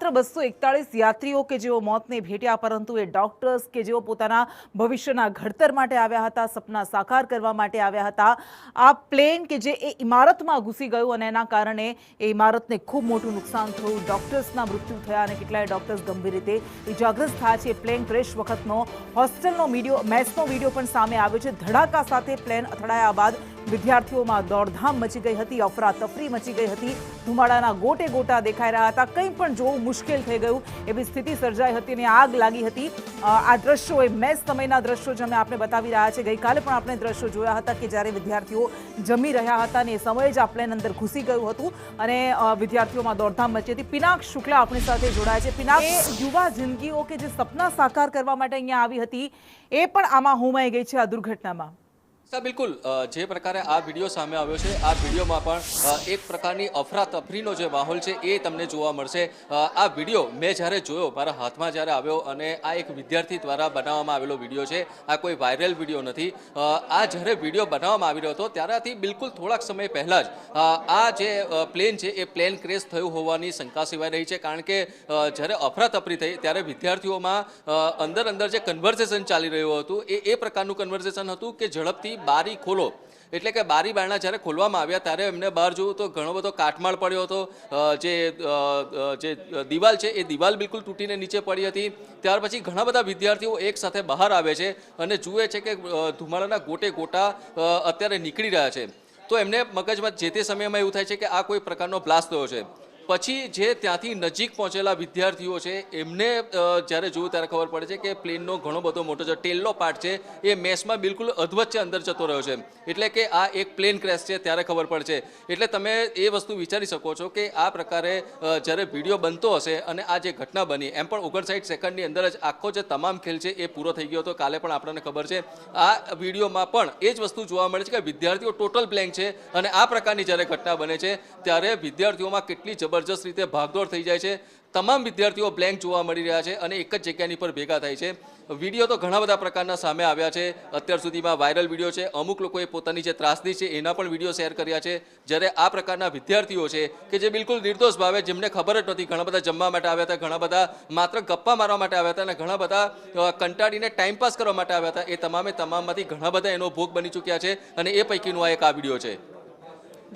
માત્ર 241 યાત્રીઓ કે જેઓ મોતને ભેટ્યા, પરંતુ એ ડોક્ટર્સ કે જેઓ પોતાના ભવિષ્યના ઘડતર માટે આવ્યા હતા, સપના સાકાર કરવા માટે આવ્યા હતા. આ પ્લેન કે જે એ ઇમારતમાં ઘૂસી ગયું અને એના કારણે એ ઇમારતને ખૂબ મોટું નુકસાન થયું. ડોક્ટર્સના મૃત્યુ થયા અને કેટલાય ડોક્ટર્સ ગંભીર રીતે ઇજાગ્રસ્ત થયા છે. પ્લેન ક્રેશ વખતનો હોસ્ટેલનો મેસનો વિડીયો પણ સામે આવ્યો છે. ધડાકા સાથે પ્લેન અથડાયા બાદ વિદ્યાર્થીઓમાં દોડધામ મચી ગઈ હતી, અફરાતફરી મચી ગઈ હતી. ધુમાડાના ગોટે ગોટા દેખાઈ રહ્યા હતા. કંઈ પણ જોવું મુશ્કેલ થઈ ગયું એવી સ્થિતિ સર્જાઈ હતી અને આગ લાગી હતી. આ દ્રશ્યો એ મેસ સમયના દ્રશ્યો જે અમે આપને બતાવી રહ્યા છે. ગઈકાલે પણ આપણે દ્રશ્યો જોયા હતા કે જ્યારે વિદ્યાર્થીઓ જમી રહ્યા હતા અને એ સમયે જ આ પ્લેન અંદર ઘૂસી ગયું હતું અને વિદ્યાર્થીઓમાં દોડધામ મચી હતી. પિનાક શુક્લા આપણી સાથે જોડાયા છે. પિનાક, યુવા જિંદગીઓ કે જે સપના સાકાર કરવા માટે અહીંયા આવી હતી એ પણ આમાં હોમાઈ ગઈ છે આ દુર્ઘટનામાં. બિલકુલ, જે પ્રકારે આ વિડીયો સામે આવ્યો છે, આ વિડીયોમાં પણ એક પ્રકારની અફરાતફરીનો જે માહોલ છે એ તમને જોવા મળશે. આ વિડીયો મેં જ્યારે જોયો, મારા હાથમાં જ્યારે આવ્યો, અને આ એક વિદ્યાર્થી દ્વારા બનાવવામાં આવેલો વિડીયો છે, આ કોઈ વાયરલ વિડીયો નથી. આ જ્યારે વિડીયો બનાવવામાં આવી રહ્યો હતો ત્યારથી બિલકુલ થોડાક સમય પહેલાં જ આ જે પ્લેન છે એ પ્લેન ક્રેશ થયું હોવાની શંકા સેવાઈ રહી છે. કારણ કે જ્યારે અફરાતફરી થઈ ત્યારે વિદ્યાર્થીઓમાં અંદર જે કન્વર્સેશન ચાલી રહ્યું હતું એ પ્રકારનું કન્વર્સેશન હતું કે ઝડપથી બારી ખોલો, એટલે કે બારી બારણા જ્યારે ખોલવામાં આવ્યા ત્યારે એમને બહાર જોયું તો ઘણો બધો કાટમાળ પડ્યો હતો. જે દિવાલ છે એ દિવાલ બિલકુલ તૂટીને નીચે પડી હતી. ત્યાર પછી ઘણા બધા વિદ્યાર્થીઓ એક સાથે બહાર આવે છે અને જુએ છે કે ધુમાડાના ગોટે ગોટા અત્યારે નીકળી રહ્યા છે. તો એમને મગજમાં જે તે સમયમાં એવું થાય છે કે આ કોઈ પ્રકારનો બ્લાસ્ટ થયો છે. પછી જે ત્યાંથી નજીક પહોંચેલા વિદ્યાર્થીઓ છે એમને જ્યારે જોયું ત્યારે ખબર પડે છે કે પ્લેનનો ઘણો બધો મોટો જે ટેલનો પાર્ટ છે એ મેસમાં બિલકુલ અધવચ્ચે અંદર જતો રહ્યો છે. એટલે કે આ એક પ્લેન ક્રેશ છે ત્યારે ખબર પડશે. એટલે તમે એ વસ્તુ વિચારી શકો છો કે આ પ્રકારે જ્યારે વિડીયો બનતો હશે અને આ જે ઘટના બની, એમ પણ 59 સેકન્ડની અંદર જ આખો જે તમામ ખેલ છે એ પૂરો થઈ ગયો હતો. કાલે પણ આપણને ખબર છે આ વિડીયોમાં પણ એ જ વસ્તુ જોવા મળે છે કે વિદ્યાર્થીઓ ટોટલ બ્લેન્ક છે અને આ પ્રકારની જ્યારે ઘટના બને છે ત્યારે વિદ્યાર્થીઓમાં કેટલી જબરજસ્ત રીતે ભાગદોડ થઈ જાય છે. તમામ વિદ્યાર્થીઓ બ્લેન્ક જોવા મળી રહ્યા છે અને એક જ જગ્યાની પર ભેગા થાય છે. વિડીયો તો ઘણા બધા પ્રકારના સામે આવ્યા છે. અત્યાર સુધીમાં વાયરલ વિડીયો છે. અમુક લોકોએ પોતાની જે ત્રાસદી છે એના પણ વિડીયો શેર કર્યા છે. જ્યારે આ પ્રકારના વિદ્યાર્થીઓ છે કે જે બિલકુલ નિર્દોષ ભાવે, જેમને ખબર જ નથી, ઘણા બધા જમવા માટે આવ્યા હતા, ઘણા બધા માત્ર ગપ્પા મારવા માટે આવ્યા હતા અને ઘણા બધા કંટાળીને ટાઈમપાસ કરવા માટે આવ્યા હતા, એ તમામમાંથી ઘણા બધા એનો ભોગ બની ચૂક્યા છે અને એ પૈકીનો આ એક આ વિડીયો છે.